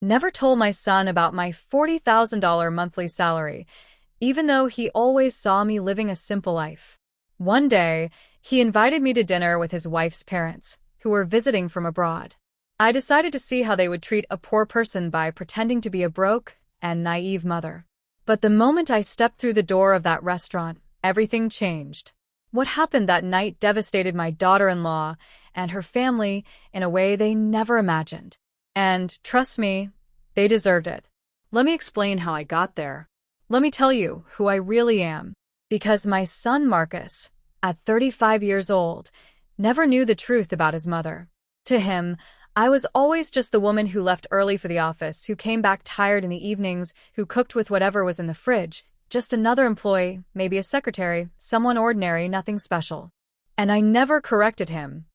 Never told my son about my $40,000 monthly salary, even though he always saw me living a simple life. One day, he invited me to dinner with his wife's parents, who were visiting from abroad. I decided to see how they would treat a poor person by pretending to be a broke and naive mother. But the moment I stepped through the door of that restaurant, everything changed. What happened that night devastated my daughter-in-law and her family in a way they never imagined. And, trust me, they deserved it. Let me explain how I got there. Let me tell you who I really am. Because my son Marcus, at 35 years old, never knew the truth about his mother. To him, I was always just the woman who left early for the office, who came back tired in the evenings, who cooked with whatever was in the fridge, just another employee, maybe a secretary, someone ordinary, nothing special. And I never corrected him.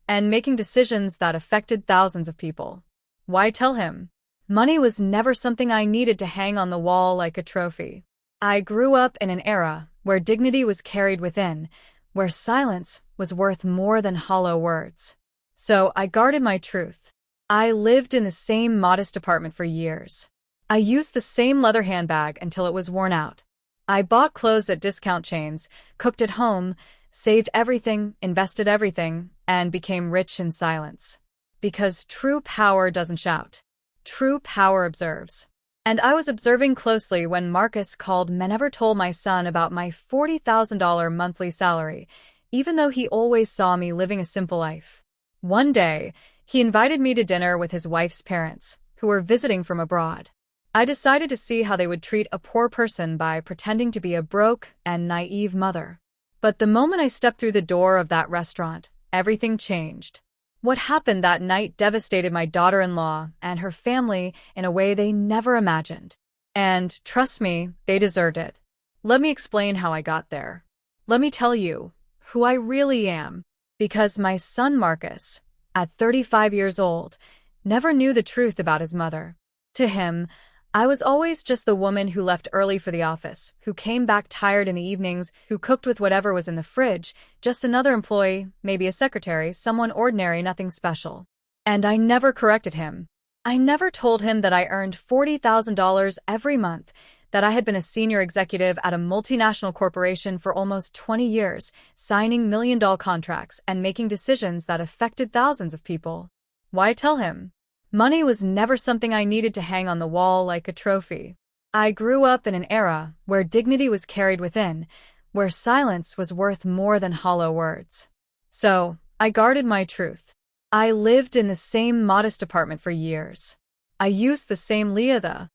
And making decisions that affected thousands of people. Why tell him? Money was never something I needed to hang on the wall like a trophy. I grew up in an era where dignity was carried within, where silence was worth more than hollow words. So I guarded my truth. I lived in the same modest apartment for years. I used the same leather handbag until it was worn out. I bought clothes at discount chains, cooked at home, saved everything, invested everything, and became rich in silence. Because true power doesn't shout. True power observes. And I was observing closely when Marcus called me. Never told my son about my $40,000 monthly salary, even though he always saw me living a simple life. One day, he invited me to dinner with his wife's parents, who were visiting from abroad. I decided to see how they would treat a poor person by pretending to be a broke and naive mother. But the moment I stepped through the door of that restaurant, everything changed. What happened that night devastated my daughter-in-law and her family in a way they never imagined. And, trust me, they deserved it. Let me explain how I got there. Let me tell you who I really am. Because my son Marcus, at 35 years old, never knew the truth about his mother. To him, I was always just the woman who left early for the office, who came back tired in the evenings, who cooked with whatever was in the fridge, just another employee, maybe a secretary, someone ordinary, nothing special. And I never corrected him. I never told him that I earned $40,000 every month, that I had been a senior executive at a multinational corporation for almost 20 years, signing million-dollar contracts and making decisions that affected thousands of people. Why tell him? Money was never something I needed to hang on the wall like a trophy. I grew up in an era where dignity was carried within, where silence was worth more than hollow words. So, I guarded my truth. I lived in the same modest apartment for years. I used the same the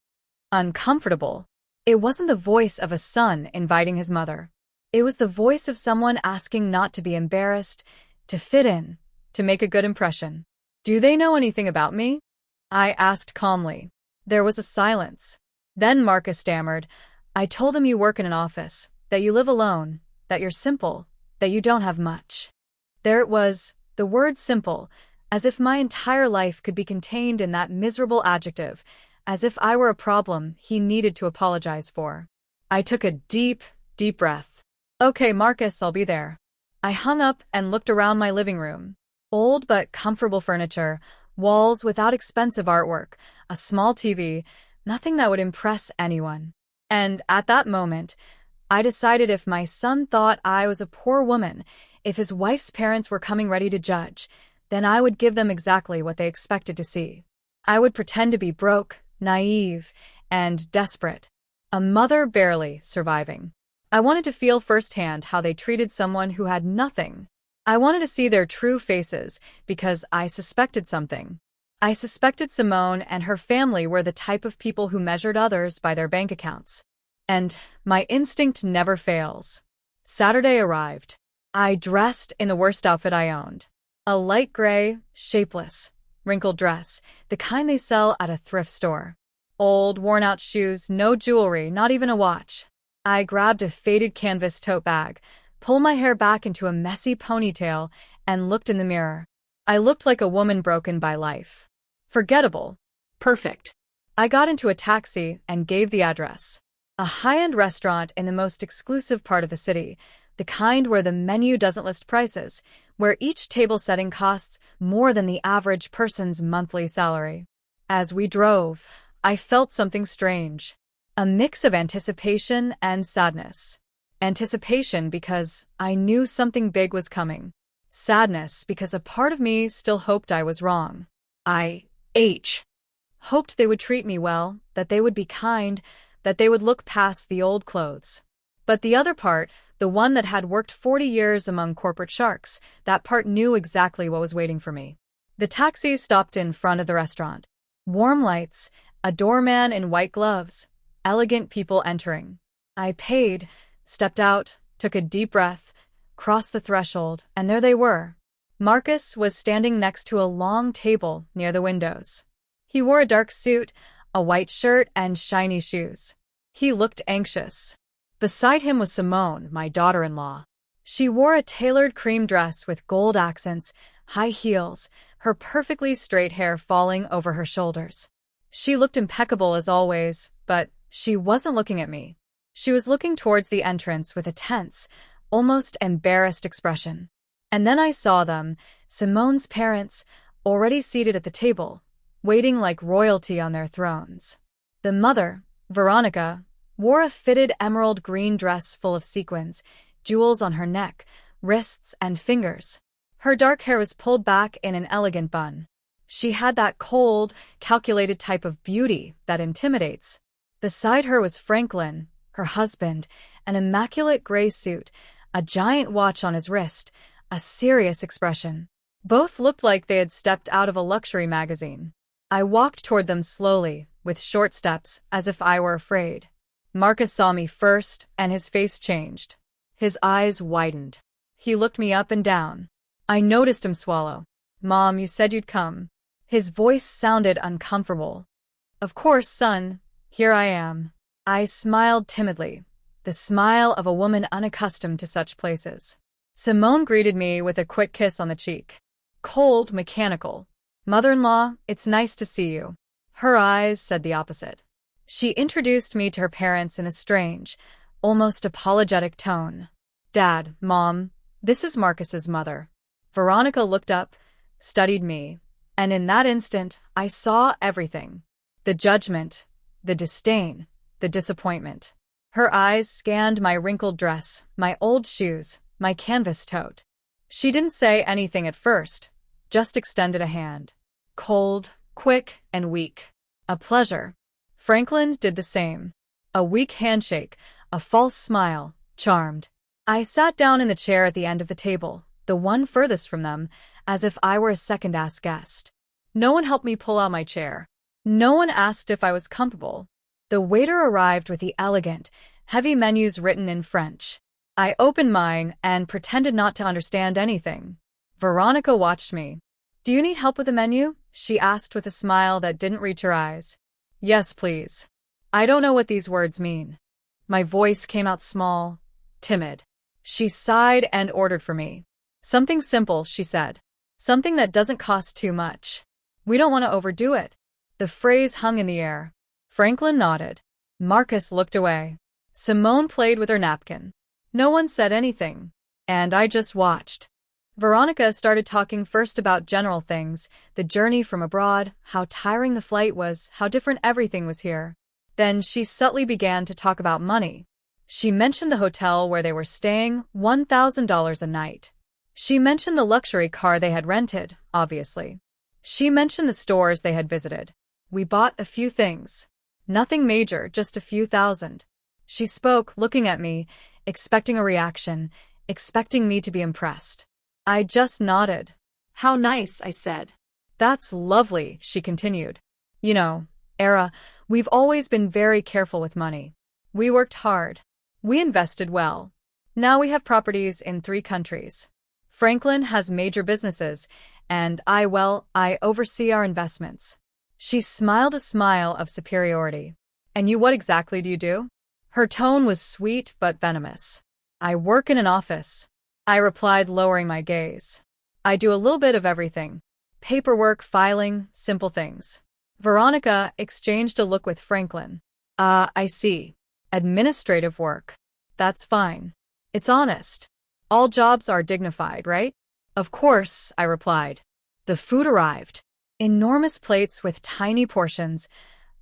uncomfortable. It wasn't the voice of a son inviting his mother. It was the voice of someone asking not to be embarrassed, to fit in, to make a good impression. Do they know anything about me? I asked calmly. There was a silence. Then Marcus stammered, I told him you work in an office, that you live alone, that you're simple, that you don't have much. There it was, the word simple, as if my entire life could be contained in that miserable adjective, as if I were a problem he needed to apologize for. I took a deep, deep breath. Okay, Marcus, I'll be there. I hung up and looked around my living room. Old but comfortable furniture, walls without expensive artwork, a small TV, nothing that would impress anyone. And at that moment, I decided if my son thought I was a poor woman, if his wife's parents were coming ready to judge, then I would give them exactly what they expected to see. I would pretend to be broke, naive, and desperate. A mother barely surviving. I wanted to feel firsthand how they treated someone who had nothing. I wanted to see their true faces because I suspected something. I suspected Simone and her family were the type of people who measured others by their bank accounts. And my instinct never fails. Saturday arrived. I dressed in the worst outfit I owned. A light gray, shapeless, wrinkled dress, the kind they sell at a thrift store. Old, worn-out shoes, no jewelry, not even a watch. I grabbed a faded canvas tote bag, pulled my hair back into a messy ponytail, and looked in the mirror. I looked like a woman broken by life. Forgettable. Perfect. I got into a taxi and gave the address. A high-end restaurant in the most exclusive part of the city, the kind where the menu doesn't list prices, where each table setting costs more than the average person's monthly salary. As we drove, I felt something strange. A mix of anticipation and sadness. Anticipation because I knew something big was coming. Sadness because a part of me still hoped I was wrong. I hoped they would treat me well, that they would be kind, that they would look past the old clothes. But the other part, the one that had worked 40 years among corporate sharks, that part knew exactly what was waiting for me. The taxi stopped in front of the restaurant. Warm lights, a doorman in white gloves, elegant people entering. I paid, stepped out, took a deep breath, crossed the threshold, and there they were. Marcus was standing next to a long table near the windows. He wore a dark suit, a white shirt, and shiny shoes. He looked anxious. Beside him was Simone, my daughter-in-law. She wore a tailored cream dress with gold accents, high heels, her perfectly straight hair falling over her shoulders. She looked impeccable as always, but she wasn't looking at me. She was looking towards the entrance with a tense, almost embarrassed expression. And then I saw them, Simone's parents, already seated at the table, waiting like royalty on their thrones. The mother, Veronica, wore a fitted emerald green dress full of sequins, jewels on her neck, wrists, and fingers. Her dark hair was pulled back in an elegant bun. She had that cold, calculated type of beauty that intimidates. Beside her was Franklin, her husband, an immaculate gray suit, a giant watch on his wrist, a serious expression. Both looked like they had stepped out of a luxury magazine. I walked toward them slowly, with short steps, as if I were afraid. Marcus saw me first, and his face changed. His eyes widened. He looked me up and down. I noticed him swallow. "Mom, you said you'd come." His voice sounded uncomfortable. "Of course, son. Here I am." I smiled timidly, the smile of a woman unaccustomed to such places. Simone greeted me with a quick kiss on the cheek. Cold, mechanical. "Mother-in-law, it's nice to see you." Her eyes said the opposite. She introduced me to her parents in a strange, almost apologetic tone. "Dad, Mom, this is Marcus's mother." Veronica looked up, studied me, and in that instant, I saw everything. The judgment, the disdain, the disappointment. Her eyes scanned my wrinkled dress, my old shoes, my canvas tote. She didn't say anything at first, just extended a hand. Cold, quick, and weak. A pleasure. Franklin did the same. A weak handshake, a false smile, charmed. I sat down in the chair at the end of the table, the one furthest from them, as if I were a second-class guest. No one helped me pull out my chair. No one asked if I was comfortable. The waiter arrived with the elegant, heavy menus written in French. I opened mine and pretended not to understand anything. Veronica watched me. "Do you need help with the menu?" she asked with a smile that didn't reach her eyes. "Yes, please. I don't know what these words mean." My voice came out small, timid. She sighed and ordered for me. "Something simple," she said. "Something that doesn't cost too much. We don't want to overdo it." The phrase hung in the air. Franklin nodded. Marcus looked away. Simone played with her napkin. No one said anything, and I just watched. Veronica started talking first about general things, the journey from abroad, how tiring the flight was, how different everything was here. Then she subtly began to talk about money. She mentioned the hotel where they were staying, $1,000 a night. She mentioned the luxury car they had rented, obviously. She mentioned the stores they had visited. We bought a few things. Nothing major, just a few thousand. She spoke, looking at me, expecting a reaction, expecting me to be impressed. I just nodded. "How nice," I said. "That's lovely," she continued. "You know, Era, we've always been very careful with money. We worked hard. We invested well. Now we have properties in 3 countries. Franklin has major businesses, and I oversee our investments." She smiled a smile of superiority. "And you, what exactly do you do?" Her tone was sweet but venomous. "I work in an office," I replied, lowering my gaze. "I do a little bit of everything. Paperwork, filing, simple things." Veronica exchanged a look with Franklin. I see. Administrative work. That's fine. It's honest. All jobs are dignified, right?" "Of course," I replied. The food arrived. Enormous plates with tiny portions,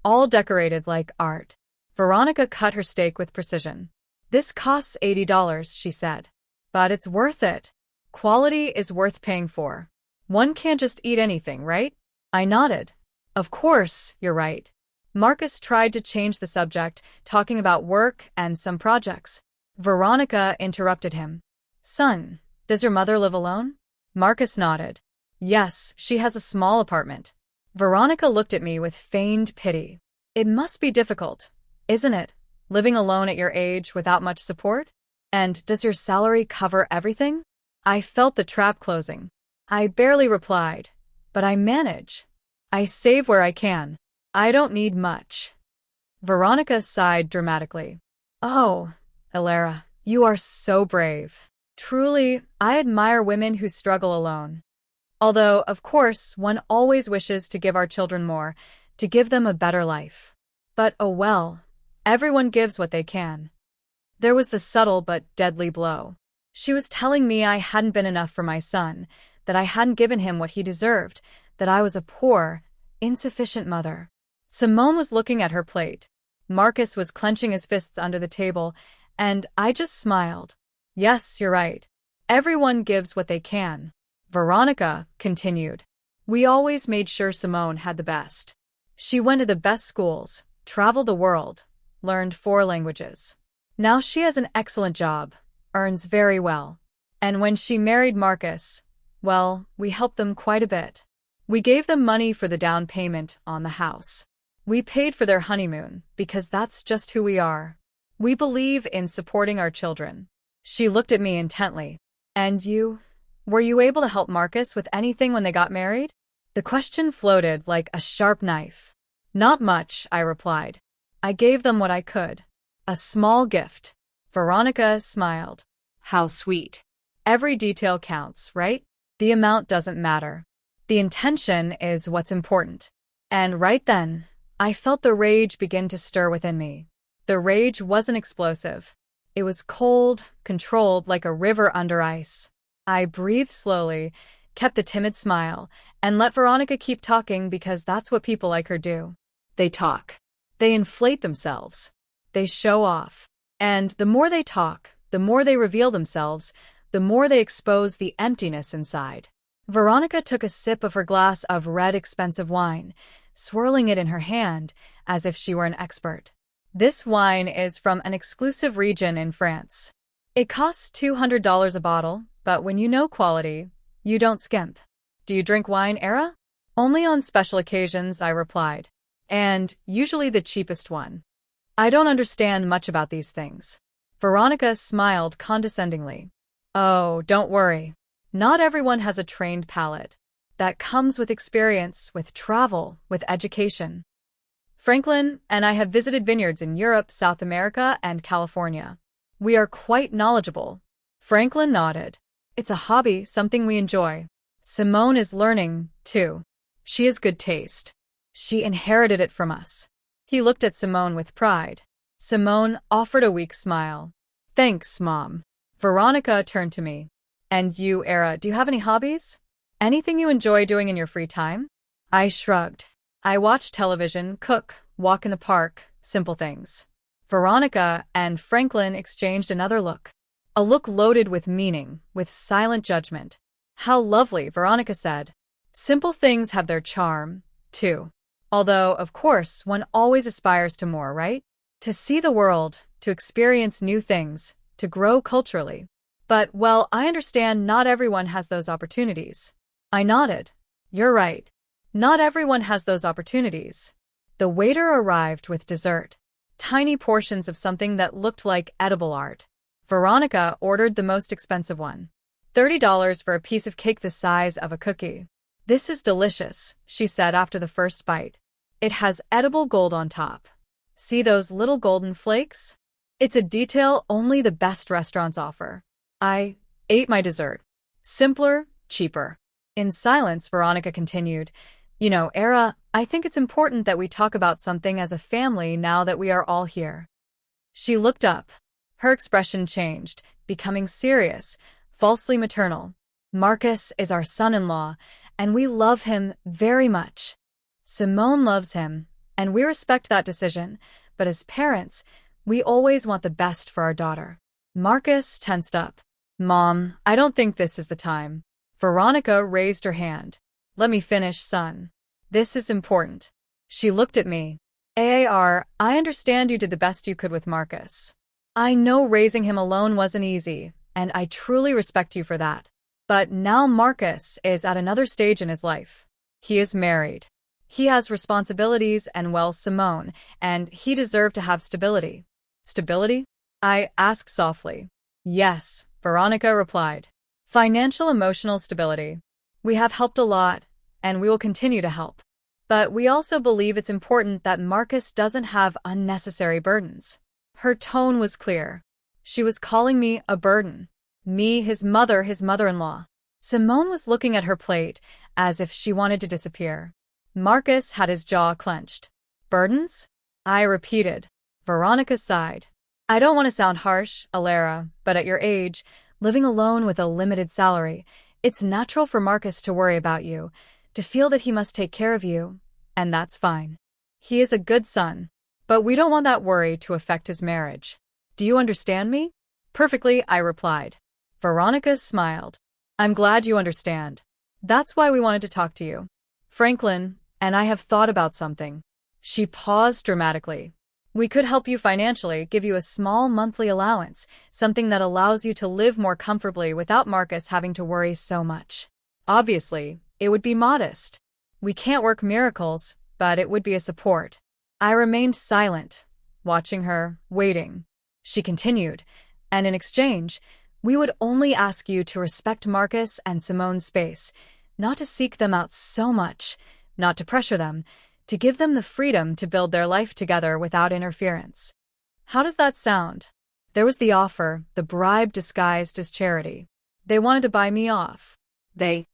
all decorated like art. Veronica cut her steak with precision. This costs $80, she said. But it's worth it. Quality is worth paying for. One can't just eat anything, right? I nodded. Of course, you're right. Marcus tried to change the subject, talking about work and some projects. Veronica interrupted him. Son, does your mother live alone? Marcus nodded. Yes, she has a small apartment. Veronica looked at me with feigned pity. It must be difficult, isn't it, living alone at your age without much support? And does your salary cover everything? I felt the trap closing. I barely replied, but I manage. I save where I can. I don't need much. Veronica sighed dramatically. Oh, Elara, you are so brave. Truly, I admire women who struggle alone. Although, of course, one always wishes to give our children more, to give them a better life. But oh well, everyone gives what they can. There was the subtle but deadly blow. She was telling me I hadn't been enough for my son, that I hadn't given him what he deserved, that I was a poor, insufficient mother. Simone was looking at her plate. Marcus was clenching his fists under the table, and I just smiled. Yes, you're right. Everyone gives what they can. Veronica continued. We always made sure Simone had the best. She went to the best schools, traveled the world, learned 4 languages. Now she has an excellent job, earns very well. And when she married Marcus, well, we helped them quite a bit. We gave them money for the down payment on the house. We paid for their honeymoon, because that's just who we are. We believe in supporting our children. She looked at me intently. And you? Were you able to help Marcus with anything when they got married? The question floated like a sharp knife. Not much, I replied. I gave them what I could. A small gift. Veronica smiled. How sweet. Every detail counts, right? The amount doesn't matter. The intention is what's important. And right then, I felt the rage begin to stir within me. The rage wasn't explosive. It was cold, controlled like a river under ice. I breathed slowly, kept the timid smile, and let Veronica keep talking because that's what people like her do. They talk. They inflate themselves. They show off. And the more they talk, the more they reveal themselves, the more they expose the emptiness inside. Veronica took a sip of her glass of red expensive wine, swirling it in her hand as if she were an expert. This wine is from an exclusive region in France. It costs $200 a bottle, but when you know quality, you don't skimp. Do you drink wine, Era? Only on special occasions, I replied. And usually the cheapest one. I don't understand much about these things. Veronica smiled condescendingly. Oh, don't worry. Not everyone has a trained palate. That comes with experience, with travel, with education. Franklin and I have visited vineyards in Europe, South America, and California. We are quite knowledgeable. Franklin nodded. It's a hobby, something we enjoy. Simone is learning, too. She has good taste. She inherited it from us. He looked at Simone with pride. Simone offered a weak smile. Thanks, Mom. Veronica turned to me. And you, Era, do you have any hobbies? Anything you enjoy doing in your free time? I shrugged. I watch television, cook, walk in the park, simple things. Veronica and Franklin exchanged another look. A look loaded with meaning, with silent judgment. How lovely, Veronica said. Simple things have their charm, too. Although, of course, one always aspires to more, right? To see the world, to experience new things, to grow culturally. But, well, I understand not everyone has those opportunities. I nodded. You're right. Not everyone has those opportunities. The waiter arrived with dessert. Tiny portions of something that looked like edible art. Veronica ordered the most expensive one. $30 for a piece of cake the size of a cookie. This is delicious, she said after the first bite. It has edible gold on top. See those little golden flakes? It's a detail only the best restaurants offer. I ate my dessert. Simpler, cheaper. In silence, Veronica continued, You know, Era, I think it's important that we talk about something as a family now that we are all here. She looked up. Her expression changed, becoming serious, falsely maternal. Marcus is our son-in-law, and we love him very much. Simone loves him, and we respect that decision, but as parents, we always want the best for our daughter. Marcus tensed up. Mom, I don't think this is the time. Veronica raised her hand. Let me finish, son. This is important. She looked at me. Aar, I understand you did the best you could with Marcus. I know raising him alone wasn't easy, and I truly respect you for that. But now Marcus is at another stage in his life. He is married. He has responsibilities and, well, Simone, and he deserved to have stability. Stability? I asked softly. Yes, Veronica replied. Financial emotional stability. We have helped a lot, and we will continue to help. But we also believe it's important that Marcus doesn't have unnecessary burdens. Her tone was clear. She was calling me a burden. Me, his mother-in-law. Simone was looking at her plate as if she wanted to disappear. Marcus had his jaw clenched. Burdens? I repeated. Veronica sighed. I don't want to sound harsh, Alara, but at your age, living alone with a limited salary, it's natural for Marcus to worry about you, to feel that he must take care of you, and that's fine. He is a good son, but we don't want that worry to affect his marriage. Do you understand me? Perfectly, I replied. Veronica smiled. I'm glad you understand. That's why we wanted to talk to you. Franklin and I have thought about something. She paused dramatically. We could help you financially, give you a small monthly allowance, something that allows you to live more comfortably without Marcus having to worry so much. Obviously, it would be modest. We can't work miracles, but it would be a support. I remained silent, watching her, waiting. She continued, and in exchange, we would only ask you to respect Marcus and Simone's space, not to seek them out so much, not to pressure them, to give them the freedom to build their life together without interference. How does that sound? There was the offer, the bribe disguised as charity. They wanted to buy me off. They